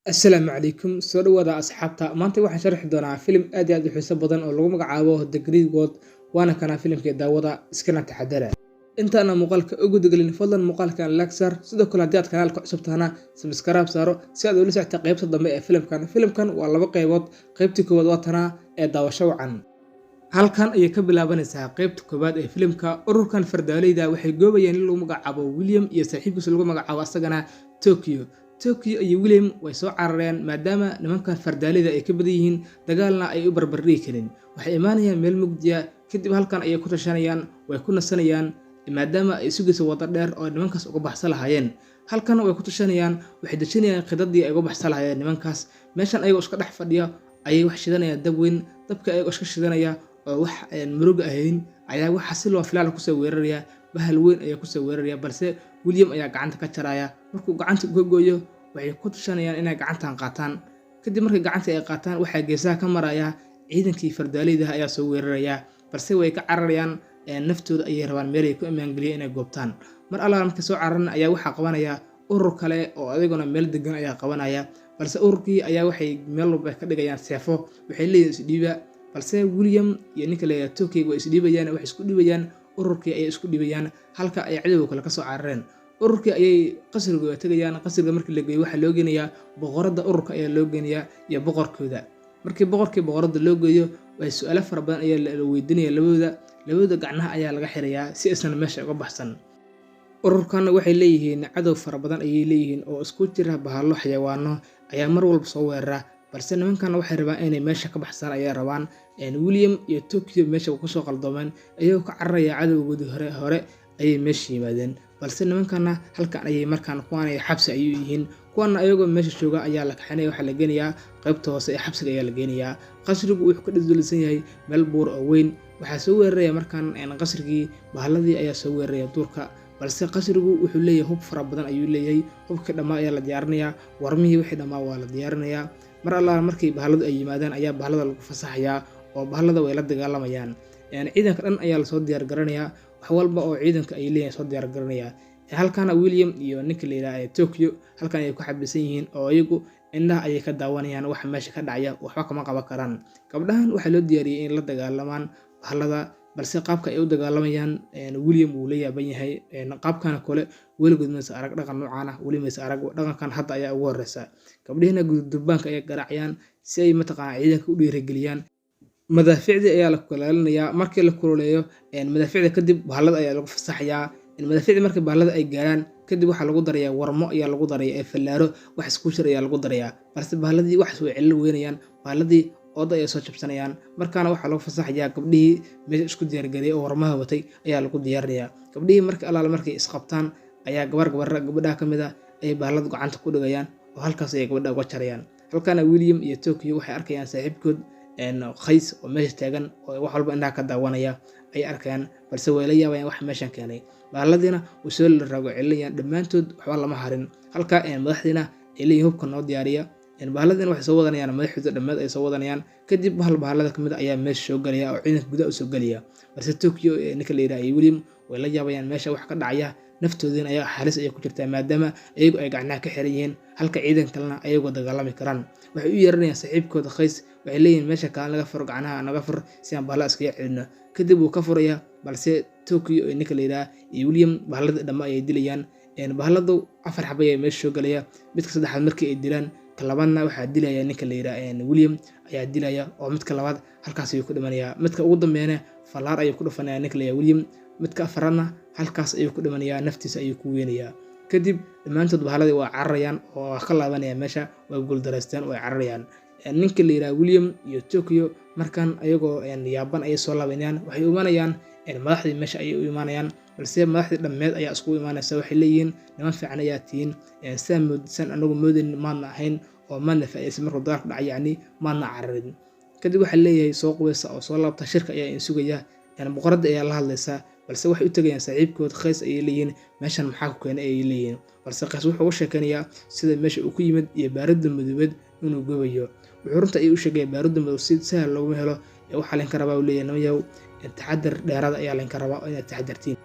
Assalaamu calaykum soo dhawaada asxaabta maanta waxaan sharxi doonaa filim aad iyo aad u xiiso badan oo lagu magacaabo The Great World waana kana filimkii daawada iskana taxadara intaana muuqaalka ugu dagalin fadlan muuqaalkan like saar sidoo kale haddii aad kanaalka cusub tahana subscribe saaro si aad ula socota qaybta dambe ee filimkan waa laba qaybood qaybtii koowaad waa tana ee daawasho wacan halkan ayay ka bilaabanaysaa qaybta koowaad ee filimka ururkan fardaaleyda waxay goobayeen in lagu magacaabo William iyo saaxiibkiisa lagu magacaabo asagana Tokyo iyo William way soo carareen maadaama nimankan fardaaleyda ay ka badan yihiin dagaalna ay u barbardhigi karin waxay imaanayaan meel mugdiya kadib halkan ayay ku tashanayaan way ku nasanayaan maadaama ay sugayso wada dheer oo nimankaas uga baxsan lahaayeen halkan way ku tashanayaan waxay dejinayaan qidadii ay uga baxsan lahaayeen nimankaas meeshan ayagoo iska dhex fadhiya ayay wax shidanayaan dab weyn dabka ayagoo iska shidanaya oo wax muruga ahayn ayaa waxa si loo filaal ku soo weeraraya bahal weyn ayaa ku soo weeraraya balse William ayaa gacanta ka jaraya markuu gacanta uga gooyo waxay ku tashanayaan inay gacantan qaataan kadib markay gacanta ay qaataan waxa geesaha ka maraya ciidankii fardaaleyda ayaa soo weeraraya balse way ka cararayaan naftooda ayay rabaan meel ay ku imaan galiyeen inay goobtaan mar alla markay soo cararaan ayaa waxa qabanaya urur kale oo adiguna meel degan ayaa qabanaya balse ururkii ayaa waxay meel walba ka dhigayaan seefo waxay leeyihiin isdhiiba balse William iyo ninka la yiraahdo Tokyo way isdhiibayaan wax isku dhiibayaan ururkii ay isku dhiibayaan halka ay cadawga kale ka soo carareen ururkii ayay qasriga tagayaan qasriga markii la geeyo waxa loo geenayaa boqorada ururka ayaa loo geenayaa iyo boqorkooda markii boqorkii boqorada loo geeyo way su'aalo fara badan ayaa la weydiinayaa labada gacnaha ayaa laga xirayaa si aysan meesha uga baxsan ururkan waxay leeyihiin cadow fara badan ayay leeyihiin oo isku jira bahalo xayawaano ayaa mar walba soo weerara balse nimankan waxay rabaan inay meesha ka baxsan ayay rabaan William iyo Tokyo meesha ku soo qaldoomeen ayagoo ka cararaya cadowgoodii hore ayay meesha yimaadeen balse nimankana halkan ayay markaan kuwan ay xabsi ayay yihiin kuwan ayagoo meesha jooga ayaa la kaxinay waxa la geenayaa qaybta hoose ee xabsiga ayaa la geenayaa qasrigu wuxuu ka dhigaysan yahay meel buur oo weyn waxa soo weeraraya markaan qasrigii bahaladii ayaa soo weeraraya duurka balse qasrigu wuxuu leeyahay hub fara badan ayuu leeyahay hubka dhamaa ayaa la diyaarinayaa warmihii wixii dhamaa waa la diyaarinayaa mar alla markii bahaladu ay yimaadaan ayaa bahalada lagu fasaxayaa oo bahalada way la dagaalamayaan ciidanka dhan ayaa la soo diyaar garanayaa wax walba oo ciidanka ay leeyihiin soo diyaar garanaya halkaana William iyo ninka la yiraahdo Tokyo halkan ay ku xabisan yihiin oo iyagu indhaha ayay ka daawanayaan wax meesha ka dhacaya waxba kama qaban karaan gabdhahan waxa loo diyaariyay in la dagaalamaan bahalada balse qaabka ay u dagaalamayaan William uu la yaaban yahay qaabkana kale weligood ma arag dhaqan noocan ah weli ma arag dhaqankan hadda ayaa ugu horeysa gabdhahana gudubbaanka ay garaacayaan si ay mataqaan ciidanka u dhiirigeliyaan madaaficda ayaa la kulaalinayaa markii la kululeeyo madaaficda kadib bahalada ayaa lagu fasaxayaa madaaficda markii bahalada ay gaaraan kadib waxa lagu darayaa warmo ayaa lagu darayaa ee fallaaro wax isku shir ayaa lagu darayaa balse bahaladii wax soo cilil weynayaan bahaladii ooda ay soo jabsanayaan markaana waxa lagu fasaxayaa gabdhihii meesha isku diyaargariyay oo warmaha watay ayaa lagu diyaarinayaa gabdhihii markii allaala markay isqabtaan ayaa gabadha kamid ah ay bahalada gacanta ku dhigayaan oo halkaas ay gabadha uga jarayaan halkaana William iyo Tokyo waxay arkayaan saaxiibkood qays oo meesha taagan oo wax walba indhaha ka daawanaya ay arkayaan balse way la yaabayaan wax meeshan keenay bahaladina uu soo la rago celinayaan dhammaantood waxba lama harin halka madaxdiina ay leeyihiin hubka noo diyaariya bahaladina waxay soo wadanayaan madaxdooda dhammaad ay soo wadanayaan kadib bahalada kamid ayaa meesha soo galaya oo ciidanka gudaha u soo galaya balse Tokyo ninka la yiraahdo William way la yaabayaan meesha wax ka dhacaya naftoodina ayaa halis ay ku jirtaa maadaama ayagu ay gacnaha ka xiran yihiin halka ciidanka kalena ayagoo dagaalami karaan waxay u yeeranayaan saaxiibkooda qays waxay leeyihiin meesha kaan laga furo gacnaha naga fur si aan bahala iskaga celino kadib uu ka furaya balse Tokyo ninka la yiraahdo iyo William bahalada dhama ay dilayaan bahaladu afar xabay ay meesha soo galaya midka saddexaad markii ay dilaan labaadna waxa dilaya ninka la yiraahdo William ayaa dilaya oo midka labaad halkaas ayuu ku dhimanaya midka ugu dambeeyana falaar ayuu ku dhufanaya ninka la yiraahdo William midka afaraadna halkaas ayuu ku dhimanaya naftiisa ayuu ku weenaya kadib dhamaantood bahaladii waa cararayaan oo ka laabanaya meesha way guuldareysteen oo ay cararayaan ninka la yiraahdo William iyo Tokyo markan ayagoo yaaban ay soo laabanayaan waxay u imanayaan madaxdii meesha ay u imanayaan balse madaxdii dhammeed ayaa isku imaanaysa waxay leeyihiin niman fiican ayaa tihiin san anagu moodin maadna ahayn oo maadna faa'iideysan markuu dagaalku dhacay yacni maadna cararin kadib waxaa leeyahay soo qubaysa oo soo laabta shirka ayaa sugaya boqorada ayaa la hadlaysa balse waxay u tagayaan saaxiibkood qays ayay leeyihiin meeshan maxaa ku keenay ayay leeyihiin balse qays wuxuu u sheekanayaa sida meesha uu ku yimid iyo baaradda madoobeed inuu gobayo wuxuu runta ayuu u sheegaya baaradda madow si sahal loogu helo waxa laynka rabaa uu leeyahay namayaw taxadar dheeraad ayaa laynka rabaa inaad taxadartiin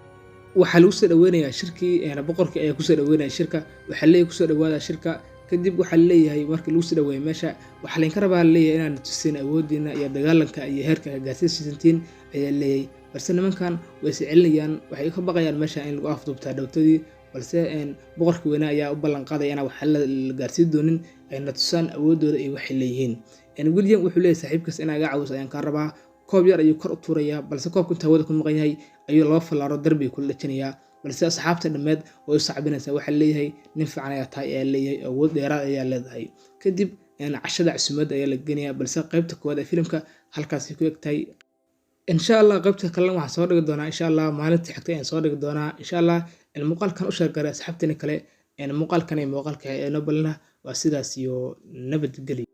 waxaa lagu soo dhaweynayaa shirkii boqorkii ayaa kusoo dhaweynaya shirka waxaa leeyahay kusoo dhawaada shirka kadib waxaa leeyahay markii lagu soo dhaweeyay meesha waxaa laydinka rabaa leeyahay inaad tusin awoodiina iyo dagaalanka iyo heerka gaarsiisantiin ayaa leeyahay balse nimankan way is celinayaan waxay ka baqayaan meesha in lagu afduubtaa dhowtadii balse boqorka weyne ayaa u ballan qaaday inaan wax la gaarsiin doonin ayna tusaan awoodooda iyo waxay leeyihiin William wuxuu leeyahay saaxiibkiis inaa iga caawiso ayaan ka rabaa koob yar ayuu kor u tuurayaa balse koobka inta hawada ku maqan yahay ayuu laba fallaaro darbi ku dhajinayaa balse asxaabta dhameed way u sacbinaysaa waxa leeyahay nin fiican ayaa tahay ayaa leeyahay awood dheeraad ayaa leedahay kadib cashada cusumad ayaa la geenayaa balse qaybta koowaad ee filimka halkaas ku egtahay insha Allah qaybta kale waxaan soo dhigi doonaa insha Allah maalinta xigta ayaan soo dhigi doonaa insha Allah muuqaalkan u sheer garay asxaabtina kale muuqaalkan iyo muuqaalka ee noo balna waa sidaas iyo nabadgelyo